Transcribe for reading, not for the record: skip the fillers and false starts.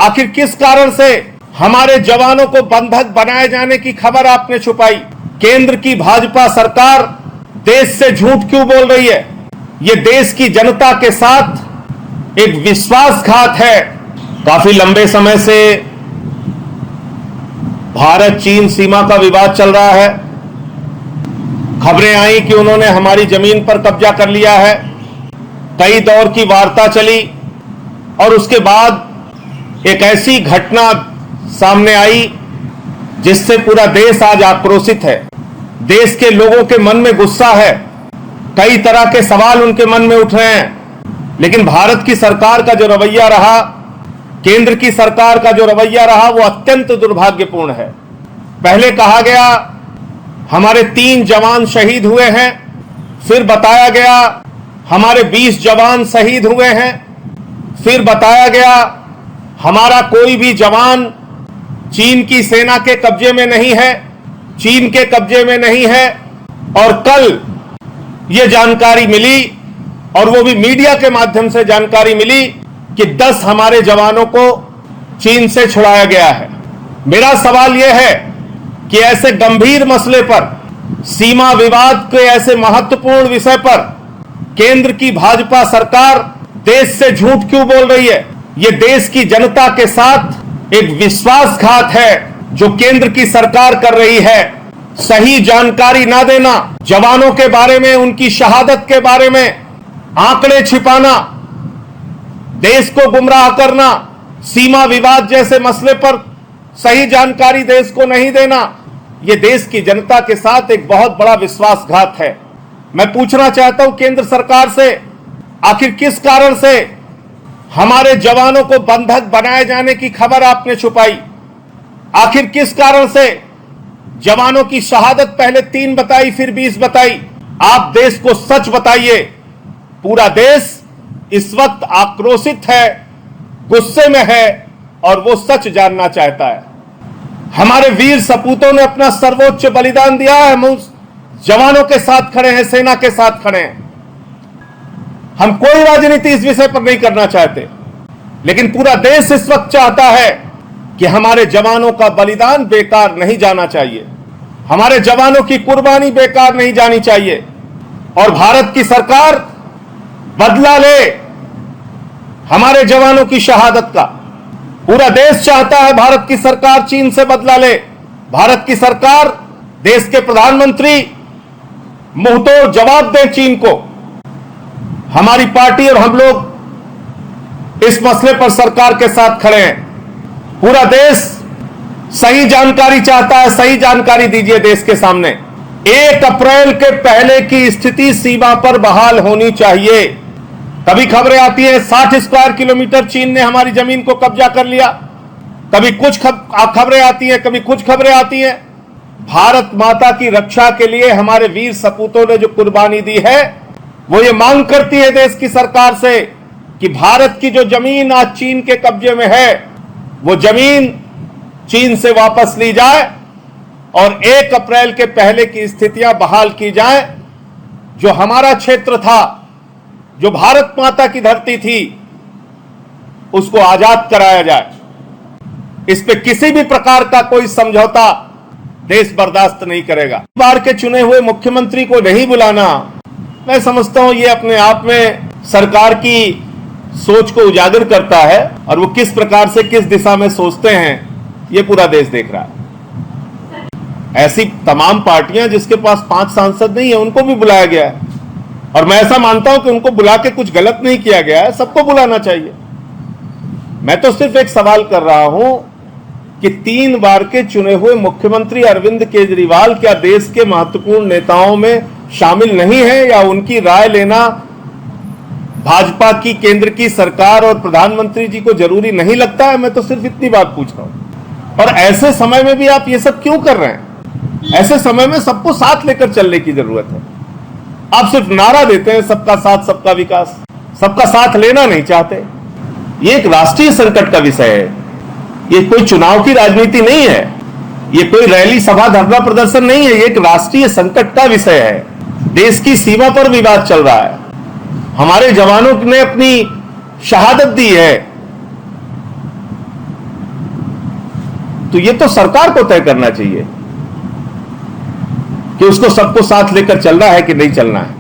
आखिर किस कारण से हमारे जवानों को बंधक बनाए जाने की खबर आपने छुपाई? केंद्र की भाजपा सरकार देश से झूठ क्यों बोल रही है? ये देश की जनता के साथ एक विश्वासघात है। काफी लंबे समय से भारत चीन सीमा का विवाद चल रहा है। खबरें आई कि उन्होंने हमारी जमीन पर कब्जा कर लिया है। कई दौर की वार्ता चली और उसके बाद एक ऐसी घटना सामने आई जिससे पूरा देश आज आक्रोशित है। देश के लोगों के मन में गुस्सा है, कई तरह के सवाल उनके मन में उठ रहे हैं। लेकिन भारत की सरकार का जो रवैया रहा, केंद्र की सरकार का जो रवैया रहा, वो अत्यंत दुर्भाग्यपूर्ण है। पहले कहा गया हमारे 3 जवान शहीद हुए हैं, फिर बताया गया हमारे 20 जवान शहीद हुए हैं, फिर बताया गया हमारा कोई भी जवान चीन की सेना के कब्जे में नहीं है, चीन के कब्जे में नहीं है। और कल यह जानकारी मिली, और वो भी मीडिया के माध्यम से जानकारी मिली, कि 10 हमारे जवानों को चीन से छुड़ाया गया है। मेरा सवाल यह है कि ऐसे गंभीर मसले पर, सीमा विवाद के ऐसे महत्वपूर्ण विषय पर केंद्र की भाजपा सरकार देश से झूठ क्यों बोल रही है? यह देश की जनता के साथ एक विश्वासघात है जो केंद्र की सरकार कर रही है। सही जानकारी ना देना, जवानों के बारे में, उनकी शहादत के बारे में आंकड़े छिपाना, देश को गुमराह करना, सीमा विवाद जैसे मसले पर सही जानकारी देश को नहीं देना, यह देश की जनता के साथ एक बहुत बड़ा विश्वासघात है। मैं पूछना चाहता हूं केंद्र सरकार से, आखिर किस कारण से हमारे जवानों को बंधक बनाए जाने की खबर आपने छुपाई? आखिर किस कारण से जवानों की शहादत पहले 3 बताई, फिर 20 बताई? आप देश को सच बताइए। पूरा देश इस वक्त आक्रोशित है, गुस्से में है, और वो सच जानना चाहता है। हमारे वीर सपूतों ने अपना सर्वोच्च बलिदान दिया है, हम जवानों के साथ खड़े हैं, सेना के साथ खड़े हैं। हम कोई राजनीति इस विषय पर नहीं करना चाहते, लेकिन पूरा देश इस वक्त चाहता है कि हमारे जवानों का बलिदान बेकार नहीं जाना चाहिए, हमारे जवानों की कुर्बानी बेकार नहीं जानी चाहिए, और भारत की सरकार बदला ले हमारे जवानों की शहादत का। पूरा देश चाहता है भारत की सरकार चीन से बदला ले। भारत की सरकार, देश के प्रधानमंत्री मुंहतोड़ जवाब दें चीन को। हमारी पार्टी और हम लोग इस मसले पर सरकार के साथ खड़े हैं। पूरा देश सही जानकारी चाहता है, सही जानकारी दीजिए देश के सामने। 1 अप्रैल के पहले की स्थिति सीमा पर बहाल होनी चाहिए। कभी खबरें आती हैं 60 स्क्वायर किलोमीटर चीन ने हमारी जमीन को कब्जा कर लिया, कभी कुछ खबरें आती हैं, कभी कुछ खबरें आती हैं। भारत माता की रक्षा के लिए हमारे वीर सपूतों ने जो कुर्बानी दी है, वो ये मांग करती है देश की सरकार से कि भारत की जो जमीन आज चीन के कब्जे में है, वो जमीन चीन से वापस ली जाए और 1 अप्रैल के पहले की स्थितियां बहाल की जाए। जो हमारा क्षेत्र था, जो भारत माता की धरती थी, उसको आजाद कराया जाए। इस पे किसी भी प्रकार का कोई समझौता देश बर्दाश्त नहीं करेगा। बार के चुने हुए मुख्यमंत्री को नहीं बुलाना, मैं समझता हूं ये अपने आप में सरकार की सोच को उजागर करता है, और वो किस प्रकार से, किस दिशा में सोचते हैं, ये पूरा देश देख रहा है। ऐसी तमाम पार्टियां जिसके पास 5 सांसद नहीं है, उनको भी बुलाया गया है, और मैं ऐसा मानता हूं कि उनको बुला के कुछ गलत नहीं किया गया है, सबको बुलाना चाहिए। मैं तो सिर्फ एक सवाल कर रहा हूं कि 3 बार के चुने हुए मुख्यमंत्री अरविंद केजरीवाल क्या देश के महत्वपूर्ण नेताओं में शामिल नहीं है, या उनकी राय लेना भाजपा की केंद्र की सरकार और प्रधानमंत्री जी को जरूरी नहीं लगता है? मैं तो सिर्फ इतनी बात पूछ रहा हूं। और ऐसे समय में भी आप ये सब क्यों कर रहे हैं? ऐसे समय में सबको साथ लेकर चलने की जरूरत है। आप सिर्फ नारा देते हैं सबका साथ सबका विकास, सबका साथ लेना नहीं चाहते। ये एक राष्ट्रीय संकट का विषय है, ये कोई चुनाव की राजनीति नहीं है, ये कोई रैली सभा धरना प्रदर्शन नहीं है, ये एक राष्ट्रीय संकट का विषय है। देश की सीमा पर विवाद चल रहा है, हमारे जवानों ने अपनी शहादत दी है, तो ये तो सरकार को तय करना चाहिए कि उसको सबको साथ लेकर चलना है कि नहीं चलना है।